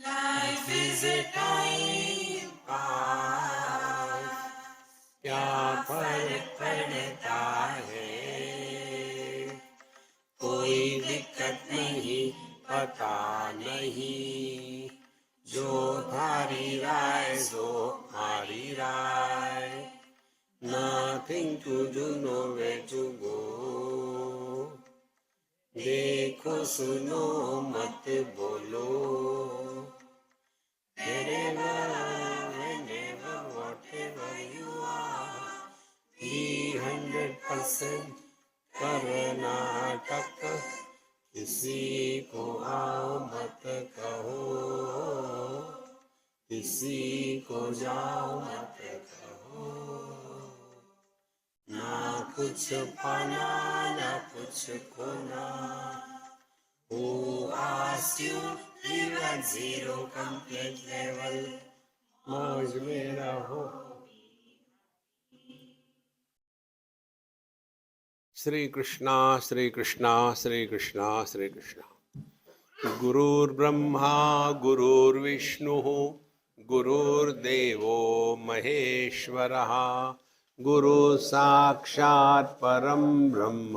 Life is a time pass, क्या फर्क पड़ता है, कोई दिक्कत नहीं, पता नहीं, जो धारी राय सो हारी राय, nothing to do, nowhere to go, देखो सुनो मत बोलो, wherever, whenever, whatever you are, be 100% Karnataka, किसी को आओ मत कहो, किसी को जाओ मत कहो, ना कुछ पाना ना कुछ खोना, who asked you live at zero complete level, मौज में रहो. श्री कृष्णा श्री कृष्णा श्री कृष्णा श्री कृष्णा. गुरुर्ब्रह्मा गुरुर्विष्णुः गुरुर्देवो महेश्वरः, गुरु साक्षात् परं ब्रह्म,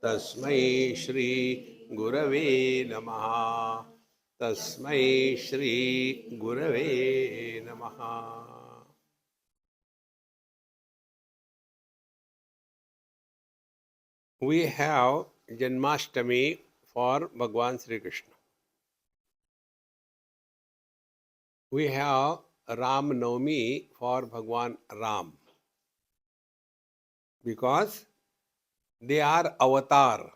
तस्मै श्री गुरवे नमः, तस्मै श्री गुरवे नमः. We have Janmashtami for Bhagwan Sri Krishna. We have Ram Navami for Bhagwan Ram, because they are avatar.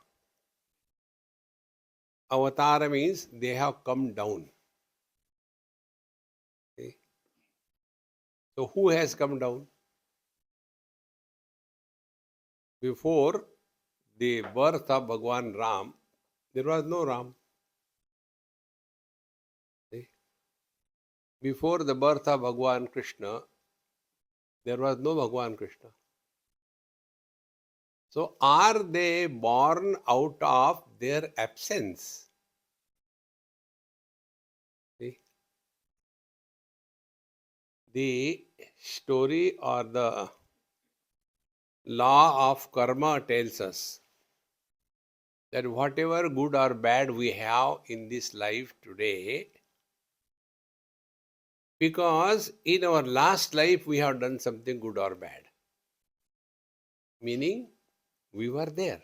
Avatar means they have come down. Okay. So who has come down? Before the birth of Bhagwan Ram, there was no Ram. Okay. Before the birth of Bhagwan Krishna, there was no Bhagwan Krishna. So are they born out of their absence? See? The story or the law of karma tells us that whatever good or bad we have in this life today, because in our last life we have done something good or bad, meaning we were there,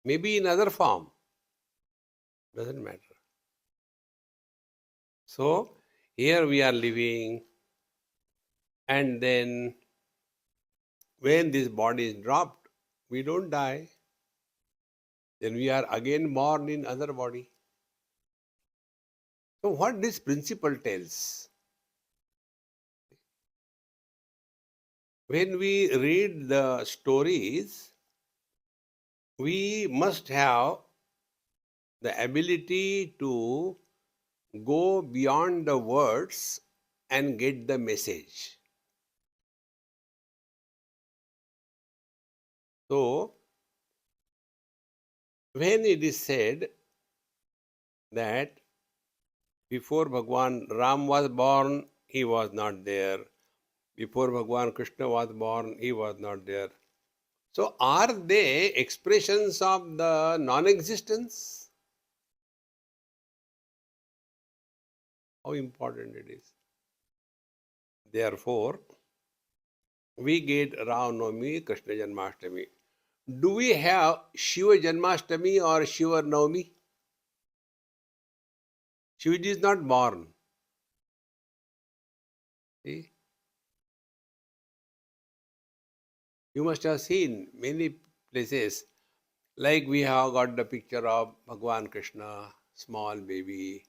maybe in other form, doesn't matter. So here we are living, and then when this body is dropped, we don't die, then we are again born in other body. So what this principle tells? When we read the stories, we must have the ability to go beyond the words and get the message. So, when it is said that before Bhagwan Ram was born, he was not there. Before Bhagwan Krishna was born, he was not there. So, are they expressions of the non-existence? How important it is. Therefore, we get Ram Navami, Krishna Janmashtami. Do we have Shiva Janmashtami or Shiva Navami? Shivaji is not born. See? You must have seen many places, like we have got the picture of Bhagwan Krishna, small baby,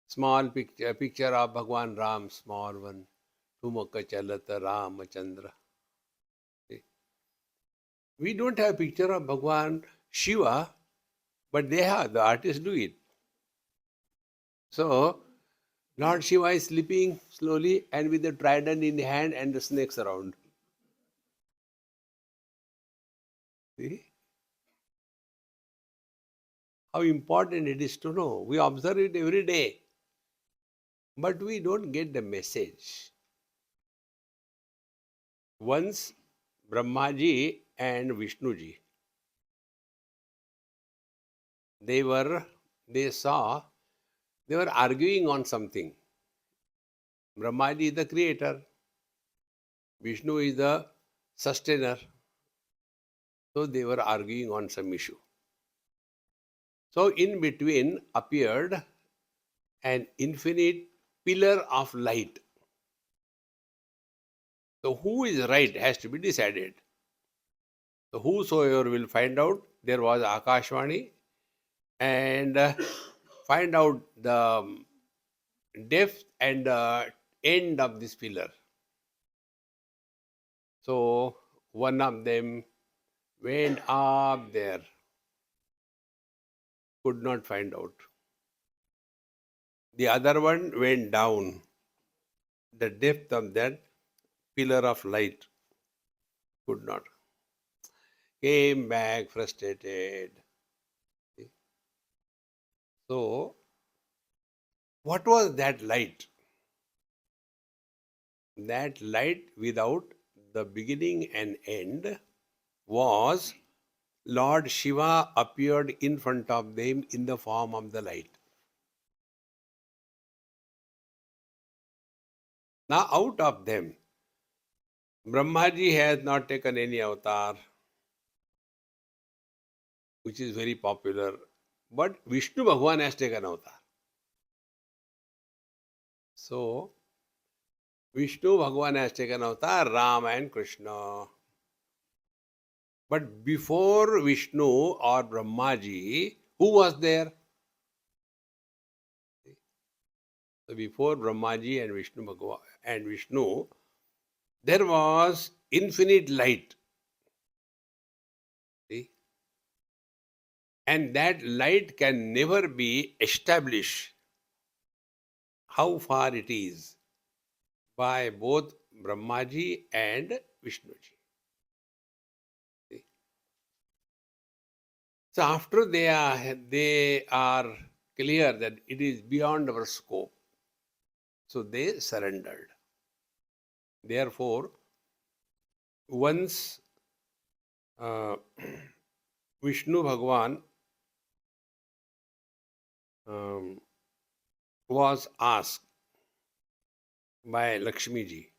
small picture of Bhagwan Ram, small one, Tumaka Chalata Ramachandra. See? We don't have picture of Bhagwan Shiva, but they have, the artists do it. So, Lord Shiva is sleeping slowly and with the trident in the hand and the snakes around. See? how important it is to know. We observe it every day, but we don't get the message. Once Brahmaji and Vishnuji, they were arguing on something. Brahmaji is the creator, Vishnu is the sustainer. So they were arguing on some issue. So in between appeared an infinite pillar of light. So who is right has to be decided. So whosoever will find out, there was Akashvani, and find out the depth and end of this pillar. So one of them went up there, could not find out. The other one went down. The depth of that pillar of light could not. Came back frustrated. So, what was that light? That light without the beginning and end was Lord Shiva appeared in front of them in the form of the light. Now, out of them, Brahmaji has not taken any avatar, which is very popular, but Vishnu Bhagwan has taken avatar. So, Vishnu Bhagwan has taken avatar, Ram and Krishna. But before Vishnu or Brahmaji, who was there? So before Brahmaji and Vishnu Bhagwan and Vishnu, there was infinite light. See? And that light can never be established how far it is by both Brahmaji and Vishnuji. See? So after they are clear that it is beyond our scope, so they surrendered. Therefore, once Vishnu Bhagwan was asked by Lakshmi ji,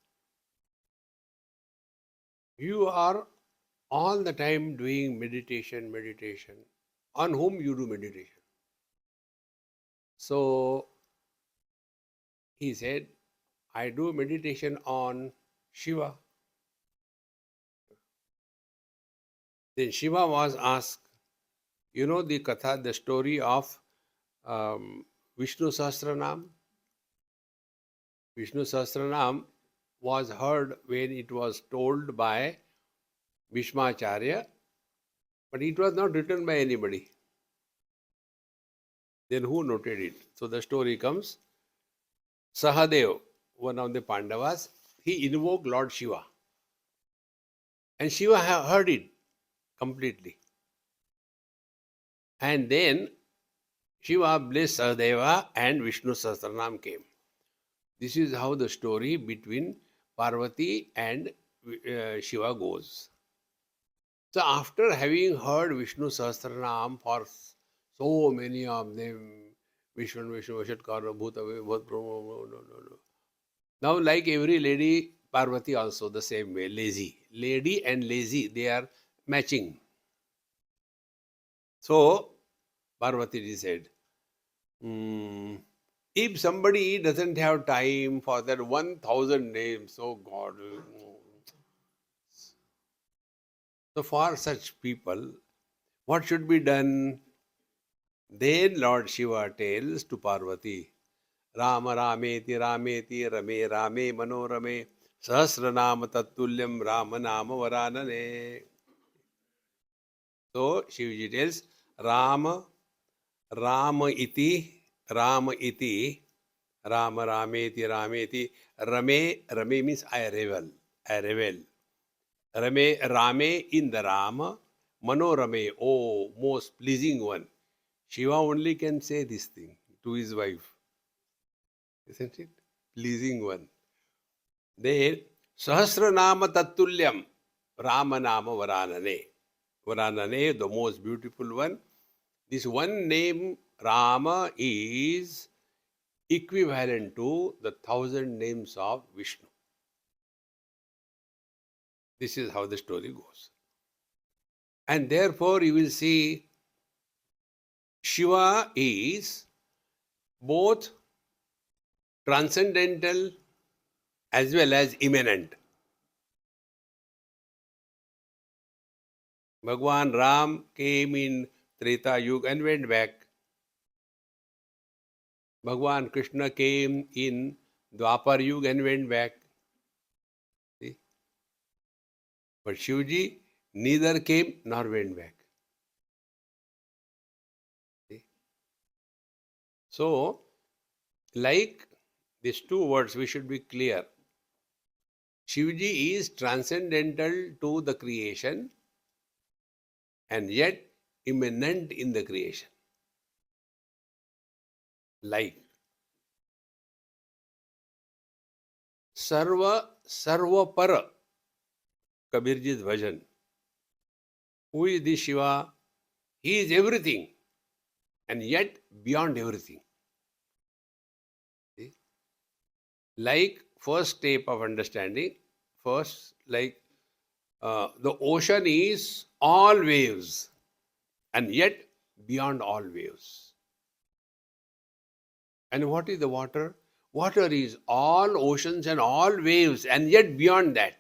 you are all the time doing meditation. On whom you do meditation? So he said, I do meditation on Shiva. Then Shiva was asked, you know the katha, the story of Vishnu Sahasranam? Vishnu Sahasranam was heard when it was told by Bhishmacharya, but it was not written by anybody. Then who noted it? So the story comes, Sahadev, one of the Pandavas, he invoked Lord Shiva. And Shiva heard it completely. And then Shiva blessed Sahadeva and Vishnu Sahasranam came. This is how the story between Parvati and Shiva goes. So after having heard Vishnu Sahasranam for so many of them, Vishnu, Vashatkara, Bhutave, Bhutbrahma, no. Now like every lady, Parvati also the same way, lazy. Lady and lazy, they are matching. So Parvati said, if somebody doesn't have time for that 1,000 names, oh God. So for such people, what should be done? Then Lord Shiva tells to Parvati, Rama Rameti Rameti Rame Rame Manorame Sahasranama Tattulyam Rama Nama Varanane. So Shivji tells, Rama iti Rama Rameti Rameti Rame means I revel. Rame in the Rama, Manorame, oh most pleasing one. Shiva only can say this thing to his wife. Isn't it? Pleasing one. Then, Sahasranama Tattulyam, Ramanama Varanane. Varanane, the most beautiful one. This one name, Rama, is equivalent to the 1,000 names of Vishnu. This is how the story goes. And therefore, you will see Shiva is both transcendental as well as immanent. Bhagwan Ram came in Treta Yuga and went back. Bhagwan Krishna came in Dwapar Yuga and went back. See? But Shivji neither came nor went back. See? So, like these two words, we should be clear. Shivji is transcendental to the creation and yet immanent in the creation. Like Sarva Sarvapara, Kabirji's bhajan. Who is this Shiva? He is everything and yet beyond everything. See? Like first step of understanding, first like the ocean is all waves and yet beyond all waves. And what is the water? Water is all oceans and all waves and yet beyond that.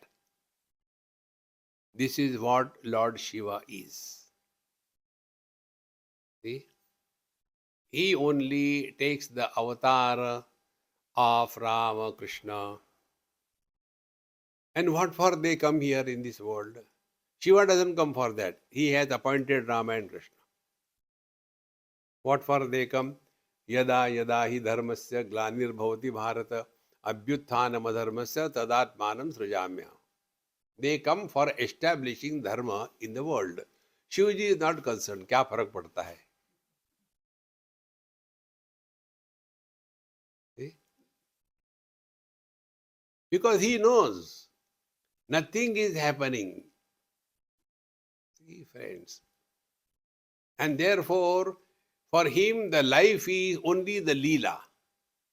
This is what Lord Shiva is. See? He only takes the avatar of Rama, Krishna. And what for they come here in this world? Shiva doesn't come for that. He has appointed Rama and Krishna. What for they come? Yada yada hi dharmasya glanir bhavati bharata abhyutthanam adharmasya tadatmanam srujamya. They come for establishing dharma in the world. Shivji is not concerned. क्या फर्क पड़ता है? See? Because he knows nothing is happening. See, friends. And therefore, for him, the life is only the Leela,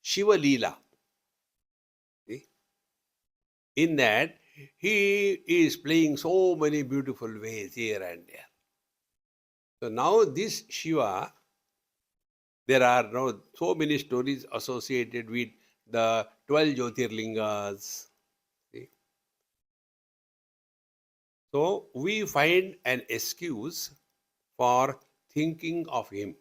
Shiva Leela. See? In that, he is playing so many beautiful ways here and there. So now this Shiva, there are now so many stories associated with the 12 Jyotirlingas. See? So we find an excuse for thinking of him.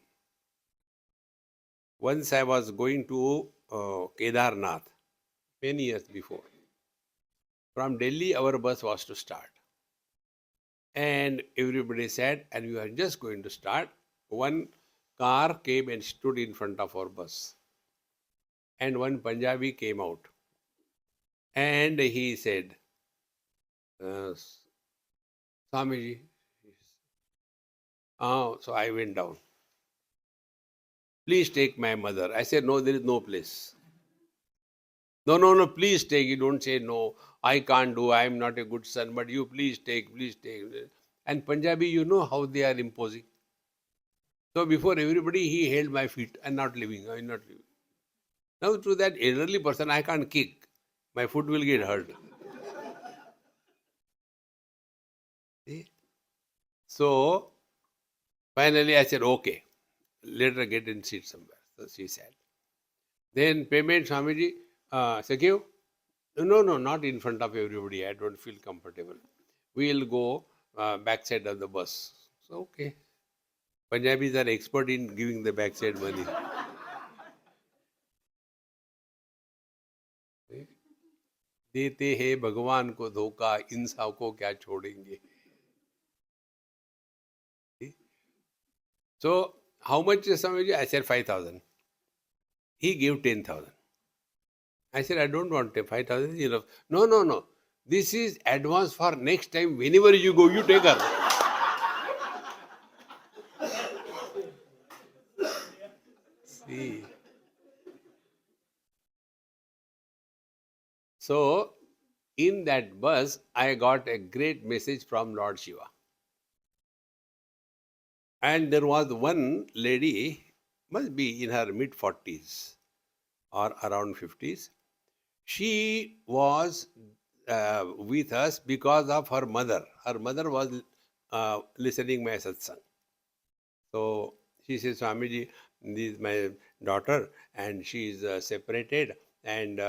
Once I was going to Kedarnath, many years before. From Delhi, our bus was to start. And everybody said, and we were just going to start. One car came and stood in front of our bus. And one Punjabi came out. And he said, Swamiji. So I went down. Please take my mother. I said, no, there is no place. No, please take. You don't say no. I can't do. I am not a good son. But you please take, please take. And Punjabi, you know how they are imposing. So before everybody, he held my feet. I'm not leaving. I'm not leaving. Now to that elderly person, I can't kick. My foot will get hurt. See? So finally I said, okay, let her get in seat somewhere. So she said. Then payment, Swamiji, secure? No, not in front of everybody. I don't feel comfortable. We'll go backside of the bus. So okay. Punjabis are expert in giving the backside money. देते हैं भगवान को धोखा, इंसान को क्या छोड़ेंगे. So, how much is Swamiji? I said 5,000. He gave 10,000. I said, I don't want 5,000 is enough. No. This is advance for next time. Whenever you go, you take her. So, in that bus, I got a great message from Lord Shiva. And there was one lady, must be in her mid 40s or around 50s. She was with us because of her mother. Her mother was listening my satsang. So she says, Swamiji, this is my daughter, and she is separated, and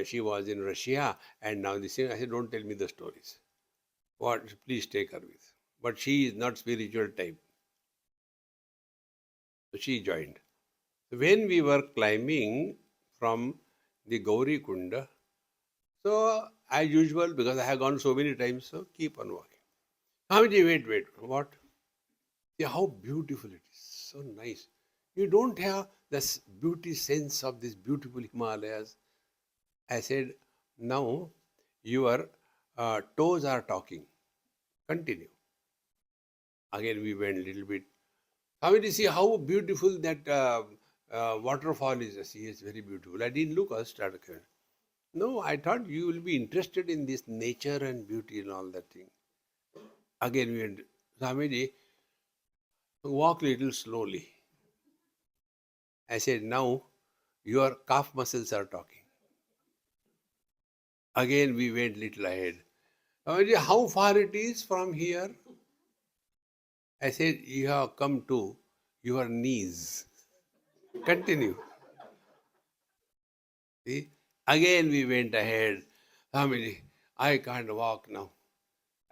she was in Russia, and now this thing. I said, don't tell me the stories. What? Please take her with. But she is not spiritual type. So she joined. When we were climbing from the Gauri Kunda, so as usual, because I have gone so many times, so keep on walking. Swamiji, wait, what? See how beautiful it is, so nice. You don't have this beauty sense of this beautiful Himalayas. I said, now your toes are talking. Continue. Again, we went a little bit. Swamiji, see how beautiful that waterfall is. See, it's very beautiful. I didn't look, I started. No, I thought you will be interested in this nature and beauty and all that thing. Again, we went, Swamiji, walk little slowly. I said, now your calf muscles are talking. Again, we went little ahead. Swamiji, how far it is from here? I said, you have come to your knees. Continue. See? Again, we went ahead. Swamiji, I can't walk now.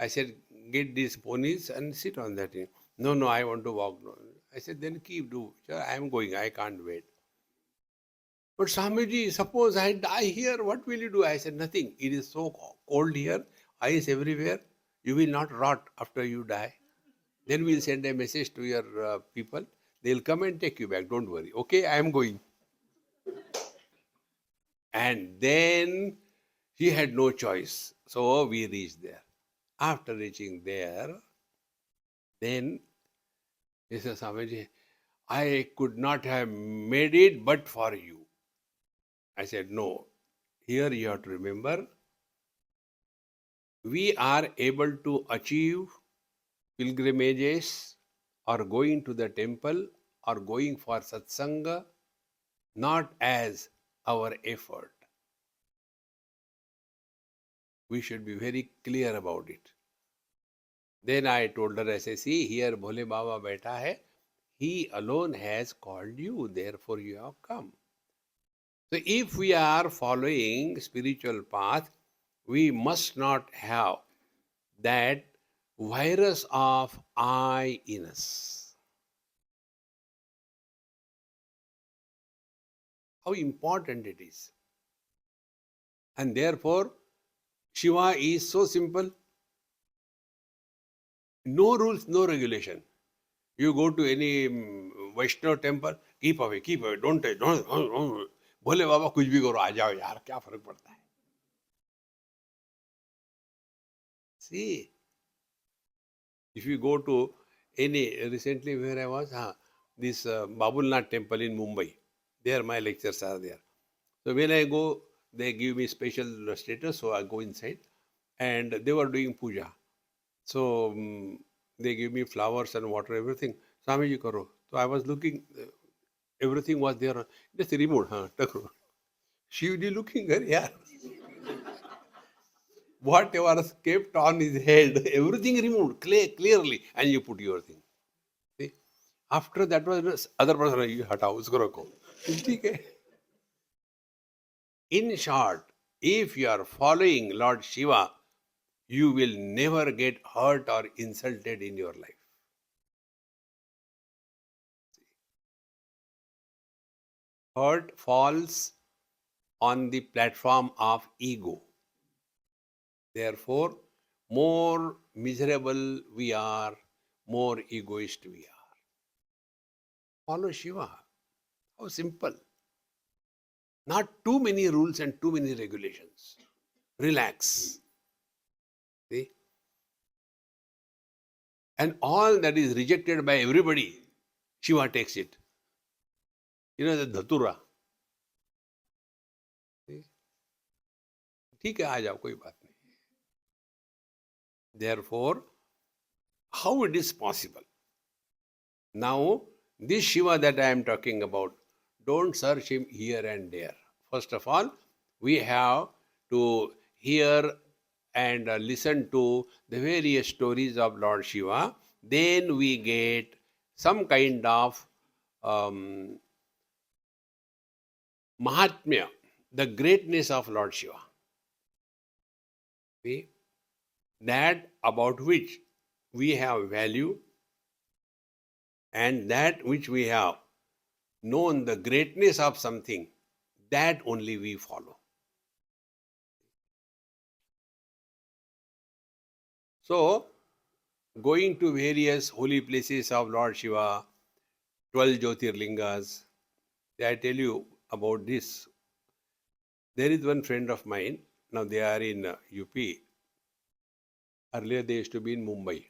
I said, get these ponies and sit on that thing. No, I want to walk. No. I said, then do. I am going, I can't wait. But Swamiji, suppose I die here, what will you do? I said, nothing. It is so cold here, ice everywhere. You will not rot after you die. Then we'll send a message to your people. They'll come and take you back. Don't worry. Okay, I am going. And then he had no choice. So we reached there. After reaching there, then he says, Swamiji, I could not have made it but for you. I said, no. Here you have to remember, we are able to achieve pilgrimages or going to the temple or going for satsanga not as our effort. We should be very clear about it. Then I told her, I say, see, here Bhole Baba baitha hai. He alone has called you, therefore you have come. So if we are following spiritual path, we must not have that virus of I in us. How important it is. And therefore, Shiva is so simple. No rules, no regulation. You go to any Vaishnava temple, keep away, don't touch, don't. बोले बाबा कुछ भी करो आ जाओ यार क्या फर्क पड़ता है. See, if you go to any, recently where I was, this Babulnath temple in Mumbai, there my lectures are there. So when I go, they give me special status, so I go inside, and they were doing puja. So they give me flowers and water, everything. Swamiji karo. So I was looking, everything was there. Just removed. Shivji looking there, yeah. Whatever was kept on his head, everything removed clearly, and you put your thing. See? After that was other person, you hatao, usko rakho. ठीक है? In short, if you are following Lord Shiva, you will never get hurt or insulted in your life. Hurt falls on the platform of ego. Therefore, more miserable we are, more egoist we are. Follow Shiva. How simple. Not too many rules and too many regulations. Relax. See? And all that is rejected by everybody, Shiva takes it. You know the Dhatura. See? ठीक है, आ जाओ, कोई बात नहीं. Therefore, how it is possible? Now, this Shiva that I am talking about, don't search him here and there. First of all, we have to hear and listen to the various stories of Lord Shiva. Then we get some kind of um, Mahatmya, the greatness of Lord Shiva. See, that about which we have value, and that which we have known the greatness of something, that only we follow. So, going to various holy places of Lord Shiva, 12 Jyotirlingas, I tell you about this. There is one friend of mine, now they are in UP. Earlier they used to be in Mumbai.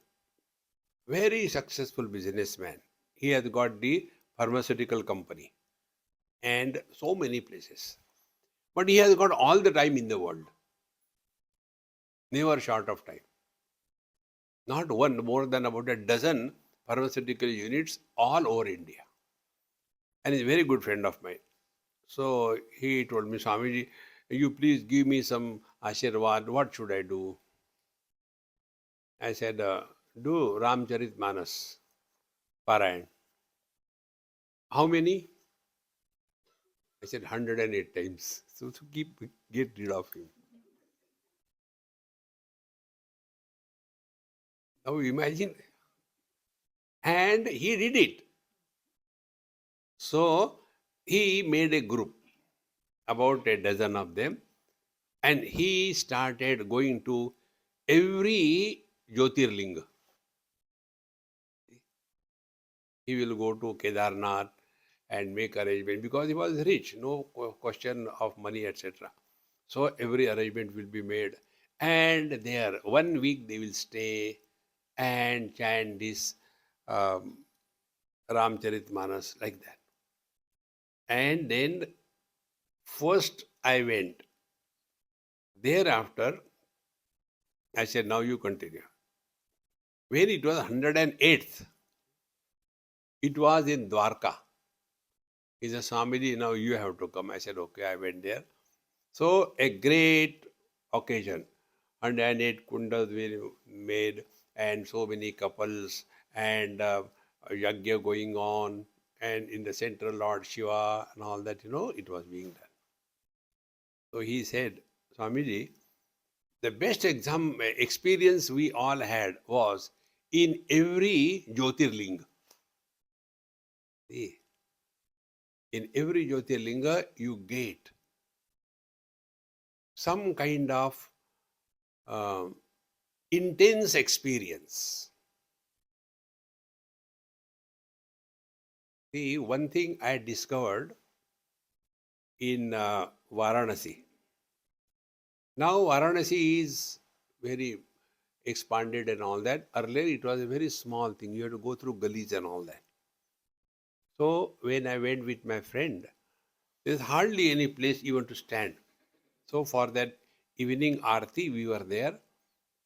Very successful businessman. He has got the pharmaceutical company and so many places. But he has got all the time in the world. Never short of time. Not one, more than about a dozen pharmaceutical units all over India. And he's a very good friend of mine. So he told me, Swamiji, you please give me some Ashirwad. What should I do? I said, do Ramcharit Manas, Parayan. How many? I said, 108 times. So to get rid of him. Now imagine. And he did it. So he made a group, about a dozen of them, and he started going to every Jyotirlinga. He will go to Kedarnath and make arrangement because he was rich, no question of money, etc. So every arrangement will be made, and there 1 week they will stay and chant this um, Ramcharitmanas like that. And then first I went. Thereafter, I said, now you continue. When it was 108th, it was in Dwarka. He said, Swamiji, now you have to come. I said, okay, I went there. So a great occasion. 108 kundas were made and so many couples and yagya going on, and in the center Lord Shiva and all that, it was being done. So he said, Swamiji, the best experience we all had was in every Jyotirlinga. See, in every Jyotirlinga you get some kind of intense experience. See, one thing I discovered in Varanasi. Now Varanasi is very expanded and all that. Earlier it was a very small thing. You had to go through gullies and all that. So when I went with my friend, there's hardly any place even to stand. So for that evening aarti, we were there.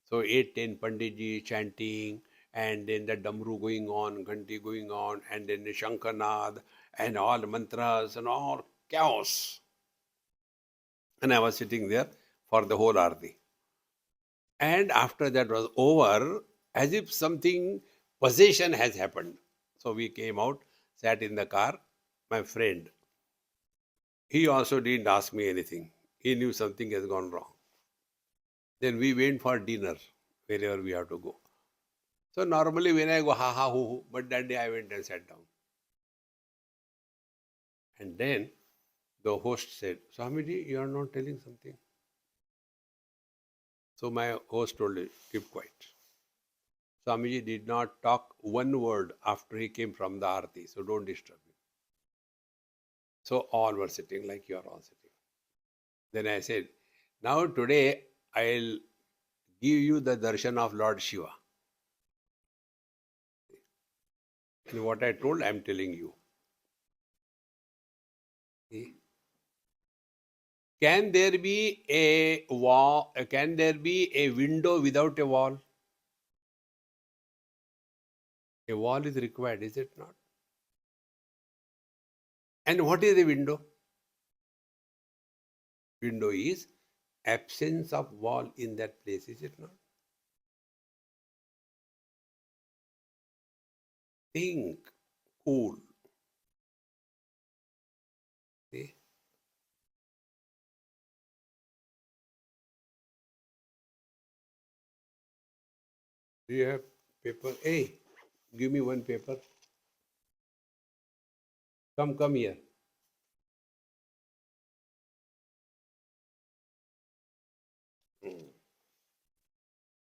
So 8, 10 Panditji chanting, and then the damru going on, ghanti going on, and then the Shankanad, and all mantras and all chaos. And I was sitting there for the whole aarti. And after that was over, as if something, possession has happened. So we came out, sat in the car, my friend. He also didn't ask me anything. He knew something has gone wrong. Then we went for dinner, wherever we have to go. So normally when I go, ha ha hoo hoo, but that day I went and sat down. And then the host said, Swamiji, you are not telling something. So my host told him, keep quiet. Swamiji did not talk one word after he came from the arati, so don't disturb him. So all were sitting like you are all sitting. Then I said, now today I'll give you the darshan of Lord Shiva. And what I told, I am telling you. See? Can there be a wall? Can there be a window without a wall? A wall is required, is it not? And what is the window? Window is absence of wall in that place, is it not? Think, cool. See? Do you have paper? Hey, give me one paper. Come here.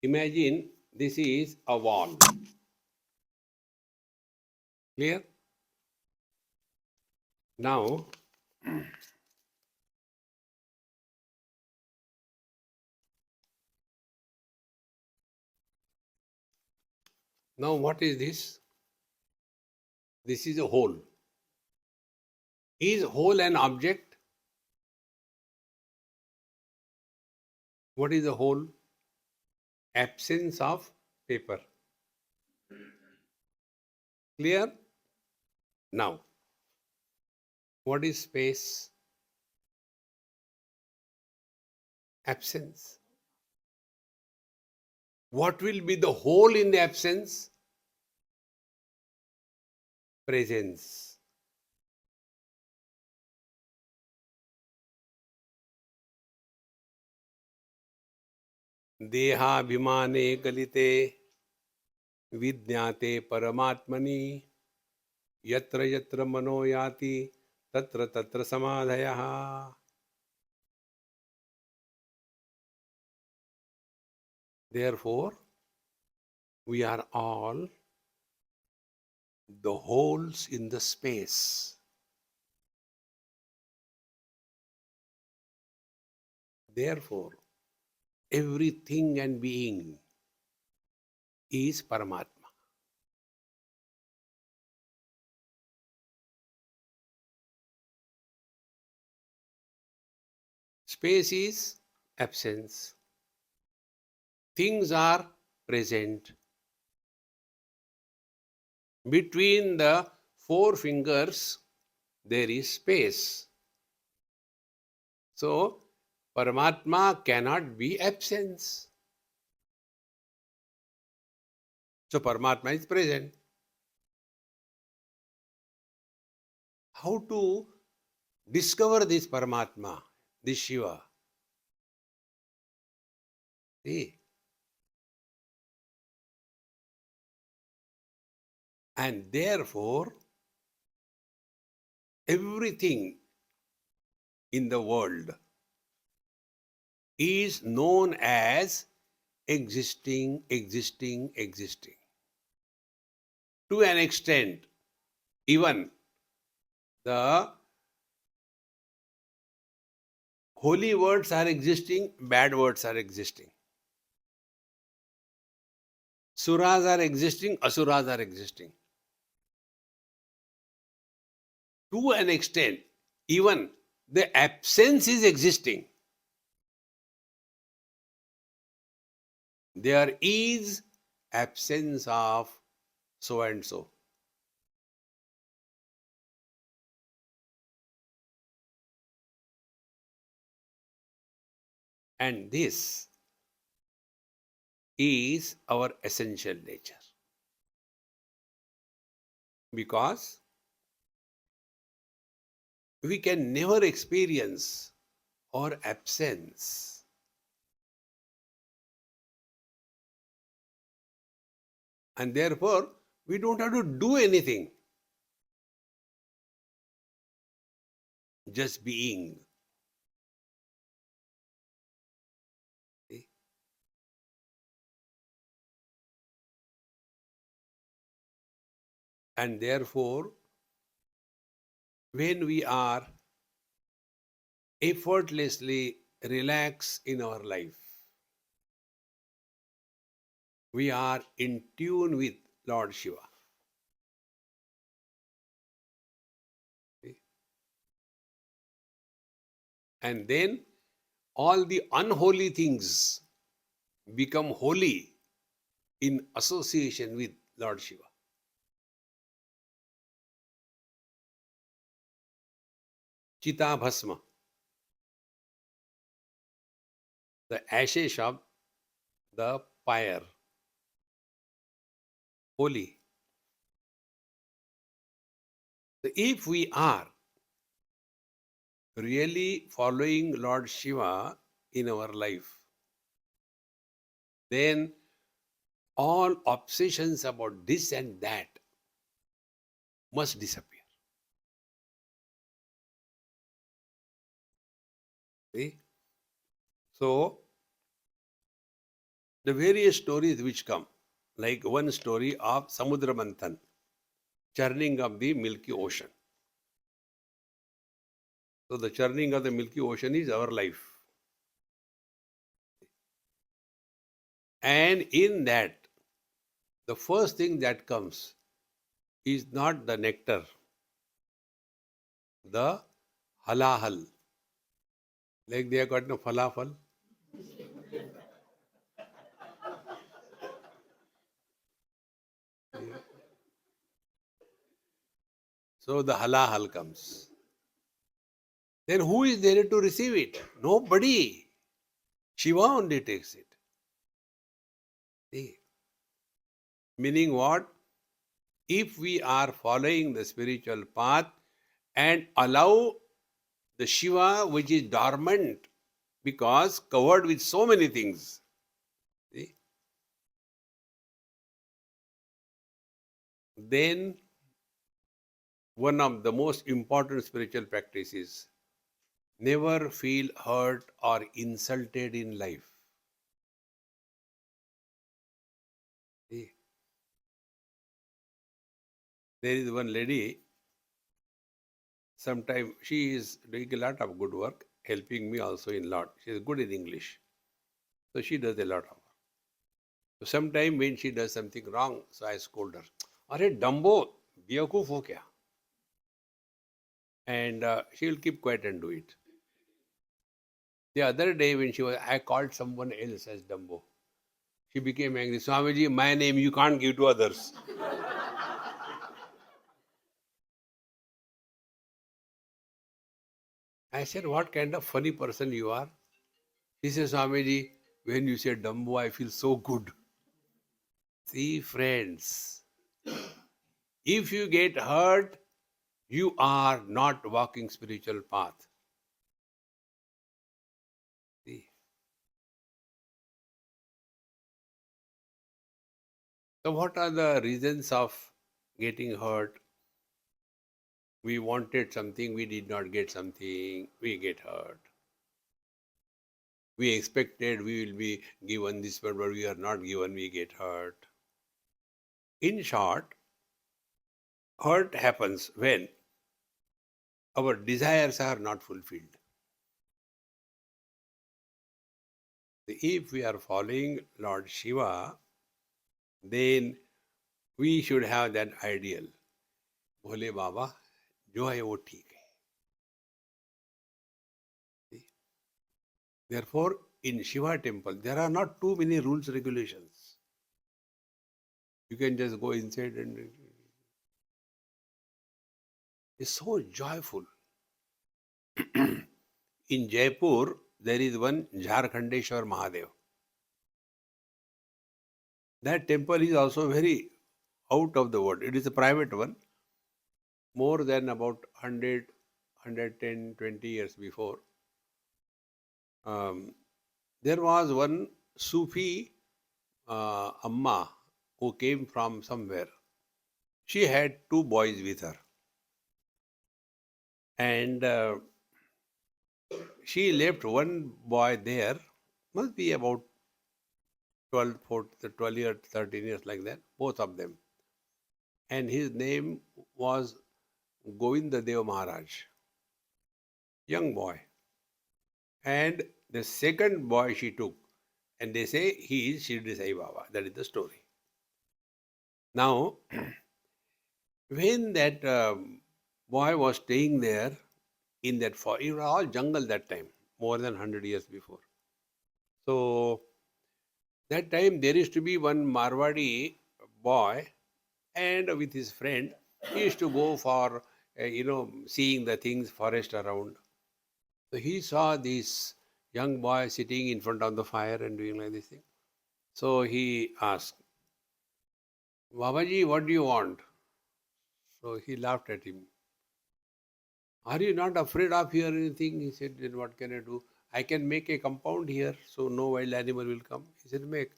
Imagine this is a wall. Clear? Now, what is this? This is a hole. Is hole an object? What is a hole? Absence of paper. Clear? Now, what is space? Absence. What will be the hole in the absence? Presence. देहाभिमाने गलिते विज्ञाते परमात्मनि यत्र यत्र मनो याति तत्र तत्र समाधयः. Therefore, we are all the holes in the space. Therefore, everything and being is Paramatma. Space is absence. Things are present. Between the four fingers, there is space. So, Paramatma cannot be absence. So, Paramatma is present. How to discover this Paramatma, this Shiva? See? And therefore, everything in the world is known as existing, existing, existing. To an extent, even the holy words are existing, bad words are existing. Suras are existing, asuras are existing. To an extent, even the absence is existing. There is absence of so and so. And this is our essential nature. Because we can never experience our absence. And therefore, we don't have to do anything. Just being. See? And therefore, when we are effortlessly relaxed in our life, we are in tune with Lord Shiva. See? And then all the unholy things become holy in association with Lord Shiva. Chita Bhasma, the ashes of the pyre, holy. So if we are really following Lord Shiva in our life, then all obsessions about this and that must disappear. See? So, the various stories which come, like one story of Samudra Manthan, churning of the Milky Ocean. So, the churning of the Milky Ocean is our life. And in that, the first thing that comes is not the nectar, the halahal. Like they have got no falafel. So the halahal comes. Then who is there to receive it? Nobody. Shiva only takes it. See? Meaning what? If we are following the spiritual path and allow the Shiva which is dormant because covered with so many things. See? Then one of the most important spiritual practices, never feel hurt or insulted in life. See? There is one lady, sometime she is doing a lot of good work, helping me also in lot. She is good in English. So she does a lot of work. So sometime when she does something wrong, so I scold her. Arey Dumbo, बेवकूफ हो क्या? And she will keep quiet and do it. The other day when I called someone else as Dumbo. She became angry. Swamiji, my name you can't give to others. I said, what kind of funny person you are? He says, Swamiji, when you say Dumbo, I feel so good. See, friends, if you get hurt, you are not walking spiritual path. See? So what are the reasons of getting hurt? We wanted something, we did not get something, we get hurt. We expected we will be given this, but we are not given, we get hurt. In short, hurt happens when our desires are not fulfilled. If we are following Lord Shiva, then we should have that ideal. Bhole Baba, jo hai wo theek hai. Therefore, in Shiva temple, there are not too many rules, regulations. You can just go inside and it's so joyful. In Jaipur, there is one Jharkhandeshwar Mahadev. That temple is also very out of the world. It is a private one. More than about 100, 110, 20 years before. There was one Sufi Amma who came from somewhere. She had 2 boys with her. And she left one boy there, must be about 12 years, 13 years like that, both of them. And his name was Govinda Dev Maharaj, young boy. And the second boy she took, and they say he is Shirdi Sai Baba. That is the story. Now, when that boy was staying there in that forest, it was all jungle that time. more than 100 years before. So that time there used to be one Marwadi boy, and with his friend, he used to go for seeing the things forest around. So he saw this young boy sitting in front of the fire and doing like this thing. So he asked, Babaji, what do you want? So he laughed at him. Are you not afraid of here anything? He said, then what can I do? I can make a compound here so no wild animal will come. He said, make.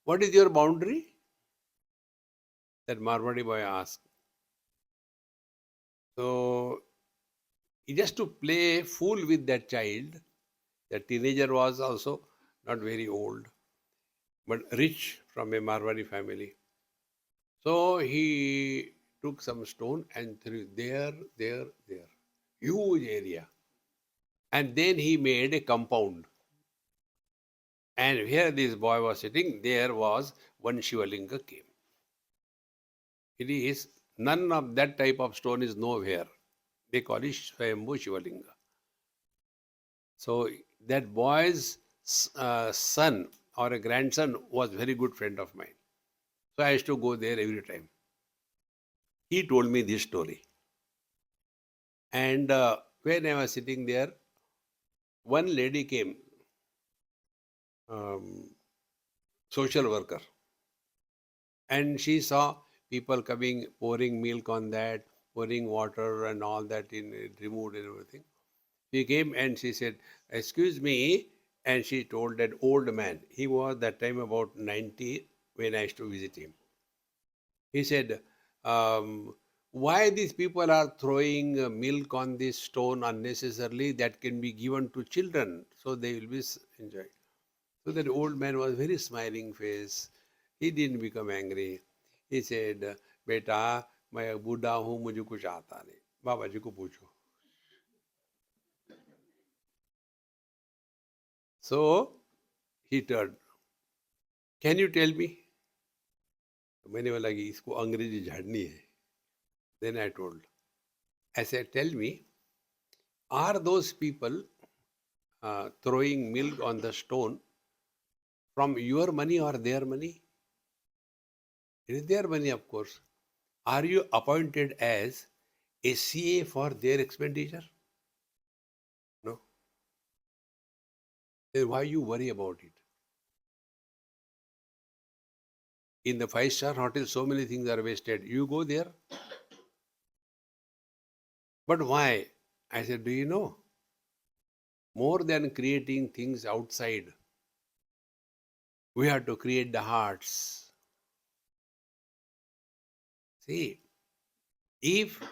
What is your boundary? That Marwadi boy asked. So just to play fool with that child, the teenager was also not very old, but rich from a Marwadi family. So he took some stone and threw there, huge area. And then he made a compound. And where this boy was sitting, there was one Shivalinga came. It is, none of that type of stone is nowhere. They call it Swayambhu Shivalinga. So that boy's son or a grandson was a very good friend of mine. So I used to go there every time. He told me this story. And when I was sitting there, one lady came, um, social worker, and she saw people coming, pouring milk on that, pouring water and all that in it, removed and everything. She came and she said, excuse me, and she told that old man, he was that time about 90 when I used to visit him. He said, why these people are throwing milk on this stone unnecessarily that can be given to children so they will be enjoyed. So that old man was very smiling face. He didn't become angry. He said, बेटा मैं बूढ़ा हूँ मुझे कुछ आता नहीं बाबा जी को पूछो. So he turned. Can you tell me? मैंने बोला कि इसको अंग्रेजी झाड़नी है. Then I told. I said, tell me, are those people throwing milk on the stone from your money or their money? It is their money, of course. Are you appointed as a CA for their expenditure? No. Then why you worry about it? In the five-star hotel, so many things are wasted. You go there. But why? I said, do you know? More than creating things outside, we have to create the hearts. See, if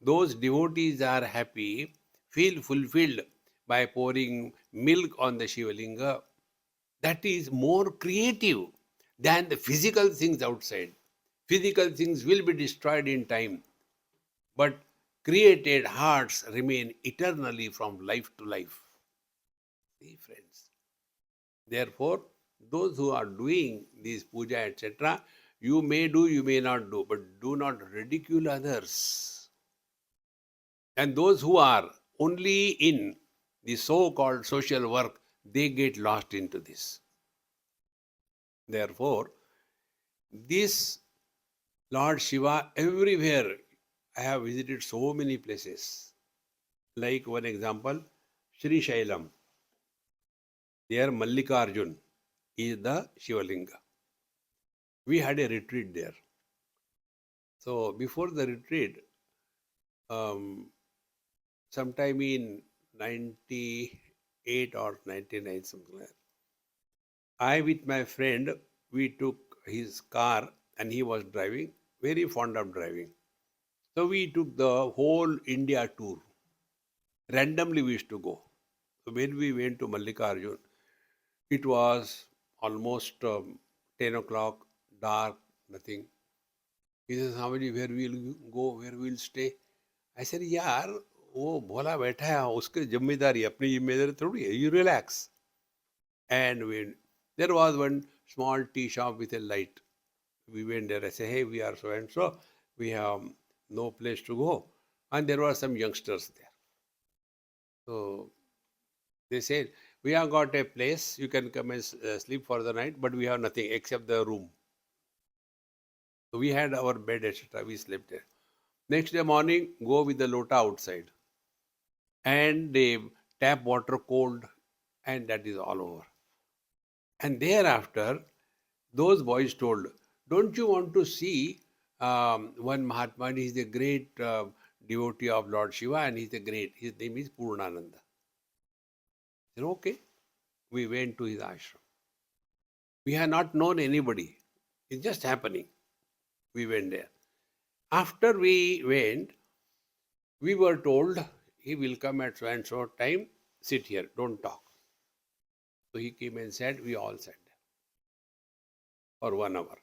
those devotees are happy, feel fulfilled by pouring milk on the Shivalinga, that is more creative than the physical things outside. Physical things will be destroyed in time, but created hearts remain eternally from life to life. See, friends. Therefore, those who are doing this puja, etc., you may do, you may not do, but do not ridicule others. And those who are only in the so-called social work, they get lost into this. Therefore, this Lord Shiva, everywhere, I have visited so many places. Like one example, Sri Shailam. There Mallikarjun is the Shivalinga. We had a retreat there. So before the retreat, sometime in 98 or 99, something like that, I with my friend, we took his car and he was driving, very fond of driving. So we took the whole India tour. Randomly we used to go. So when we went to Mallikarjun, it was almost 10 o'clock, dark, nothing. He says, Swamiji, where will go, where will stay? I said, यार वो भोला बैठा है उसके जिम्मेदारी अपनी जिम्मेदारी थोड़ी है. You relax. And there was one small tea shop with a light. We went there. I said, hey, we are so and so. We have no place to go. And there were some youngsters there. So They said, we have got a place, you can come and sleep for the night, but we have nothing except the room. So we had our bed, etc. We slept there. Next day morning, go with the lota outside. And they tap water cold, and that is all over. And thereafter, those boys told, don't you want to see one Mahatma? He is the great devotee of Lord Shiva, and he's the great. His name is Purnananda. I said, okay. We went to his ashram. We had not known anybody. It's just happening. We went there. After we went, we were told he will come at so and so time, sit here, don't talk. So he came and said, we all sat there for 1 hour.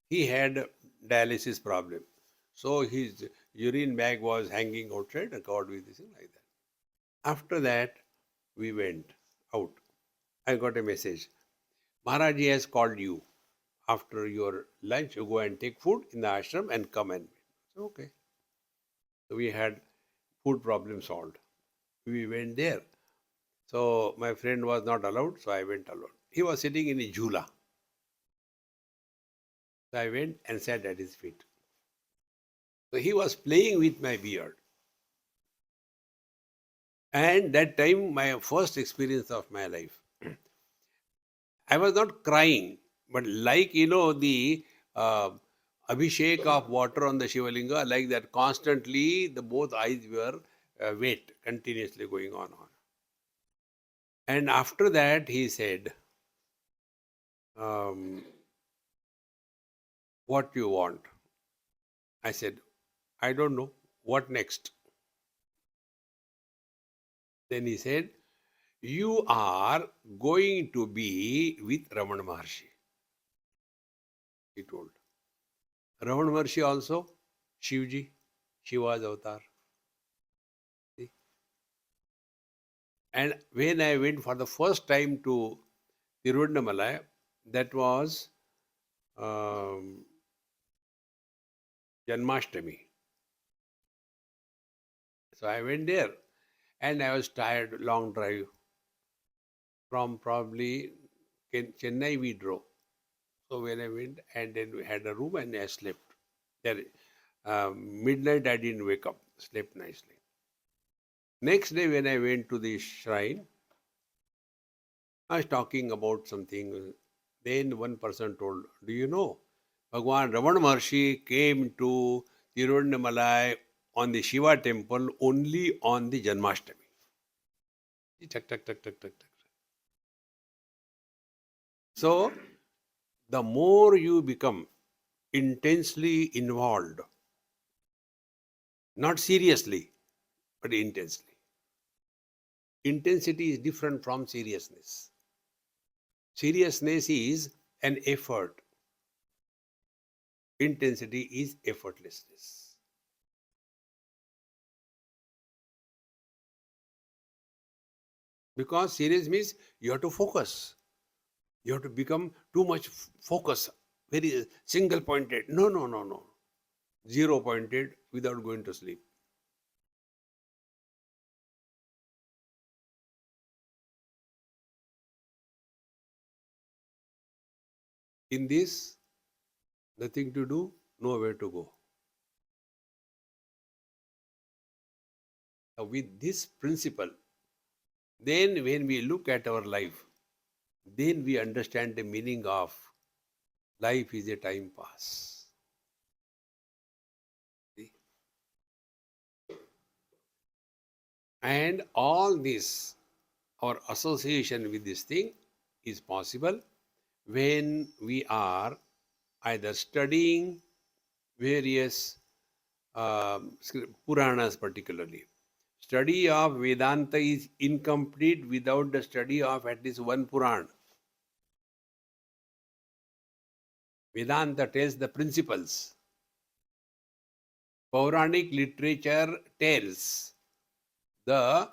He had dialysis problem. So his urine bag was hanging outside and covered with this thing like that. After that, we went out. I got a message. Maharaji has called you. After your lunch, you go and take food in the ashram and come and. So, okay. So we had food problem solved. We went there. So my friend was not allowed, so I went alone. He was sitting in a jhula. So I went and sat at his feet. So he was playing with my beard. And that time, my first experience of my life. I was not crying, but like, the abhishek of water on the Shivalinga, like that constantly, the both eyes were wet, continuously going on. And after that, he said, what do you want? I said, I don't know. What next? Then he said, you are going to be with Ramana Maharshi. He told. Ramana Maharshi also, Shivji, Shiva's avatar. See? And when I went for the first time to Tiruvannamalai, that was Janmashtami. So I went there and I was tired, long drive. From probably Chennai we drove. So when I went and then we had a room and I slept. There, midnight I didn't wake up, slept nicely. Next day when I went to the shrine, I was talking about something. Then one person told, do you know, Bhagwan Ramana Maharshi came to Tiruvannamalai on the Shiva temple only on the Janmashtami. Tuck, tuck, tuck, tuck, tuck, tuck. So, the more you become intensely involved, not seriously, but intensely. Intensity is different from seriousness. Seriousness is an effort. Intensity is effortlessness. Because serious means you have to focus. You have to become too much focus, very single pointed. No, no, no, no. 0 pointed without going to sleep. In this, nothing to do, nowhere to go. Now, with this principle, then when we look at our life, then we understand the meaning of life is a time pass. See? And all this, our association with this thing is possible when we are either studying various Puranas particularly. Study of Vedanta is incomplete without the study of at least one Puran. Vedanta tells the principles. Puranic literature tells the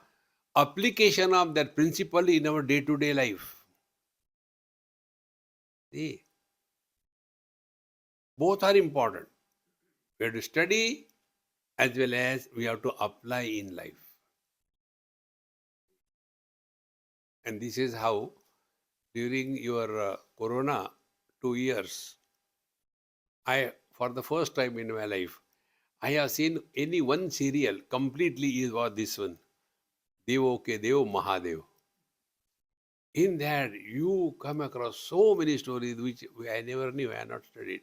application of that principle in our day-to-day life. See? Both are important. We have to study as well as we have to apply in life. And this is how, during your Corona 2 years, for the first time in my life, I have seen any one serial completely is what this one, Devo Ke Dev Mahadev. In that, you come across so many stories which I never knew, I had not studied.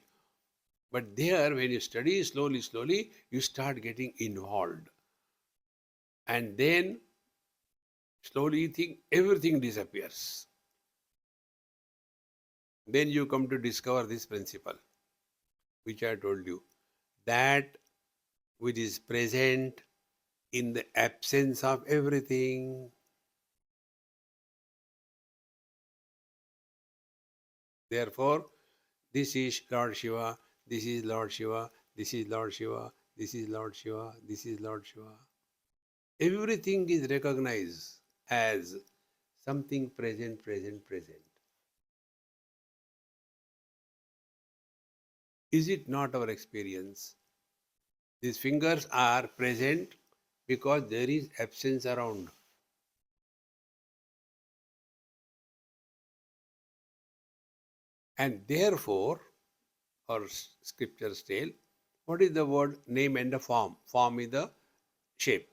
But there, when you study slowly, slowly, you start getting involved. And then, slowly, you think everything disappears. Then you come to discover this principle, which I told you, that which is present in the absence of everything. Therefore, this is Lord Shiva, this is Lord Shiva, this is Lord Shiva, this is Lord Shiva, this is Lord Shiva. Everything is recognized as something present, present, present. Is it not our experience? These fingers are present because there is absence around. And therefore, our scriptures tell, what is the word? Name and the form. Form is the shape.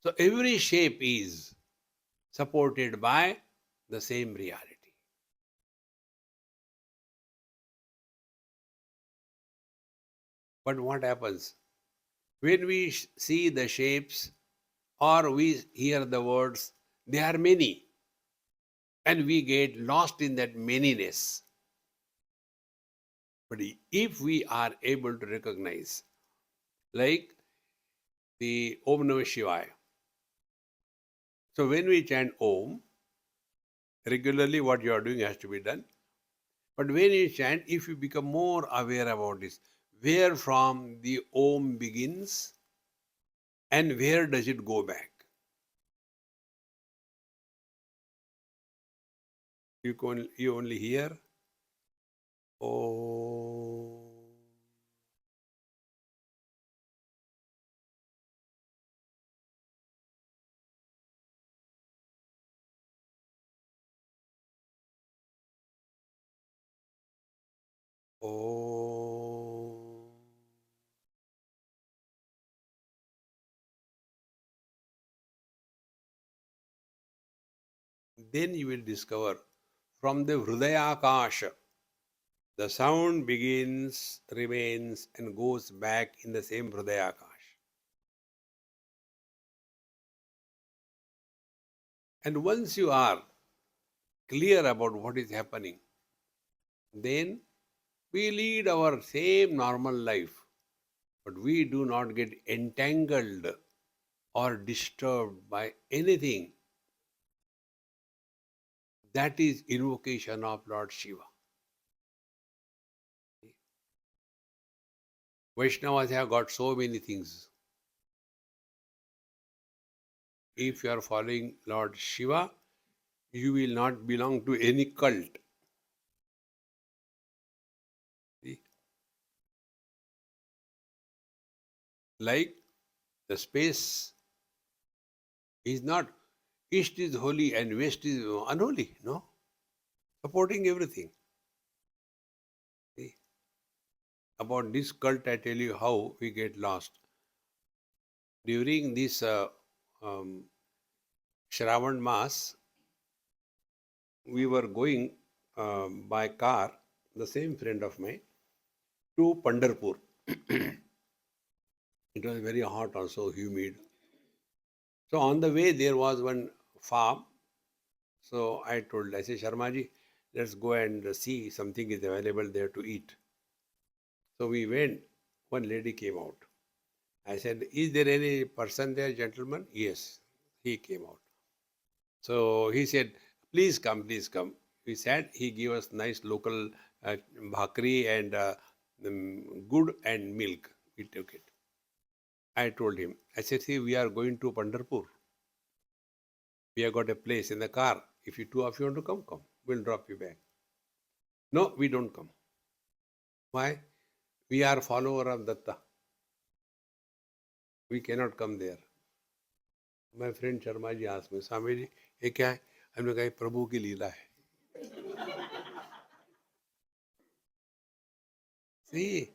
So every shape is supported by the same reality. But what happens? When we see the shapes or we hear the words, they are many. And we get lost in that manyness. But if we are able to recognize, like the Om Namah Shivaya. So when we chant Om, regularly what you are doing has to be done. But when you chant, if you become more aware about this, where from the Om begins and where does it go back? You only hear Om. Om. Then you will discover from the Hridayakasha, the sound begins, remains, and goes back in the same Hridayakash. And once you are clear about what is happening, then we lead our same normal life, but we do not get entangled or disturbed by anything. That is invocation of Lord Shiva. Vaishnavas have got so many things. If you are following Lord Shiva, you will not belong to any cult. See? Like the space is not East is holy and West is unholy. No. Supporting everything. See? About this cult, I tell you how we get lost. During this Shravan Mass, we were going by car, the same friend of mine, to Pandharpur. It was very hot, also humid. So on the way, there was one farm. So I said, Sharmaji, let's go and see something is available there to eat. So we went. One lady came out. I said, is there any person there, gentleman? Yes, he came out. So he said, please come, please come. We sat, he gave us nice local bhakri and good and milk. We took it. I told him, I said, see, we are going to Pandharpur. We have got a place in the car. If you two of you want to come, come. We'll drop you back. No, we don't come. Why? We are follower of Datta. We cannot come there. My friend Sharmaji asked me, Swamiji, ये क्या है? हमने कहा प्रभु की लीला है. See,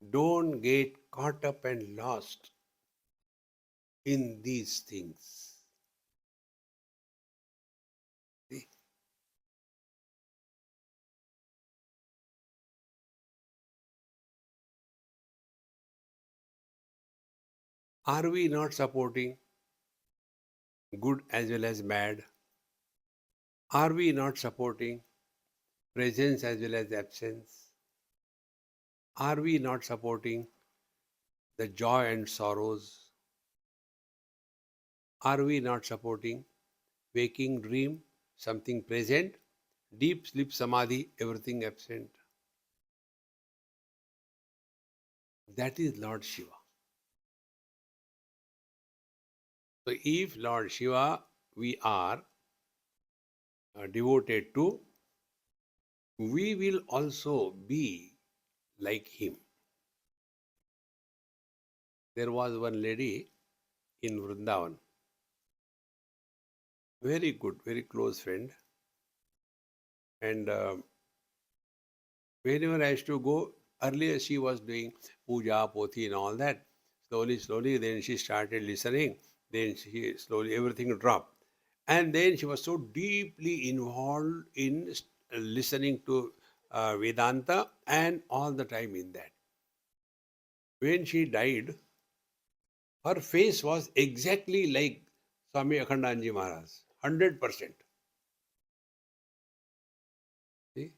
don't get caught up and lost in these things. See? Are we not supporting good as well as bad? Are we not supporting presence as well as absence? Are we not supporting the joy and sorrows? Are we not supporting waking dream, something present, deep sleep samadhi, everything absent? That is Lord Shiva. So if Lord Shiva we are devoted to, we will also be like him. There was one lady in Vrindavan, very good, very close friend. And whenever I used to go, earlier she was doing puja, pothi and all that. Slowly, then she started listening. Then she slowly, everything dropped. And then she was so deeply involved in listening to Vedanta and all the time in that. When she died, her face was exactly like Swami Akhandanji Maharaj, 100%. See?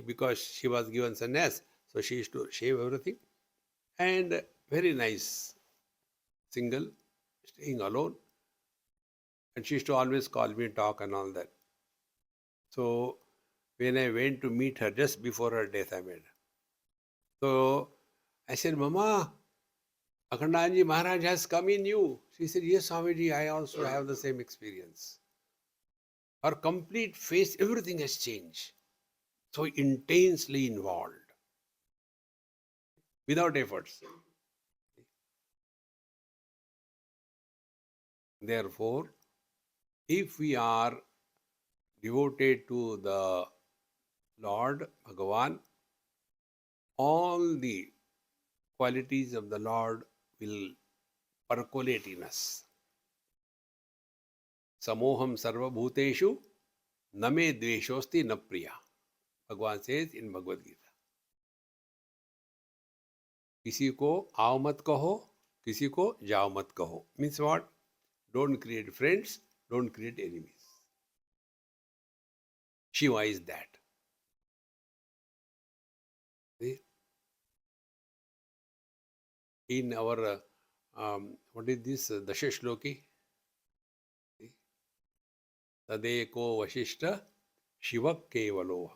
Because she was given sannyas, so she used to shave everything. And very nice, single, staying alone. And she used to always call me, talk and all that. So when I went to meet her just before her death, I met her. So I said, Mama, Akhandanji Maharaj has come in you. She said, yes, Swamiji, I also have the same experience. Her complete face, everything has changed. So intensely involved, without efforts. Therefore, if we are devoted to the Lord Bhagavan, all the qualities of the Lord will percolate in us. Samoham sarva bhuteshu name dveshosti na priya. Bhagavan says in Bhagavad Gita. किसी को आओ मत कहो, किसी को जाओ मत कहो. Means what? Don't create friends, don't create enemies. Shiva is that. See? In our, what is this? Dashashloki? Tadeko Vashishta Shiva Kevaloham.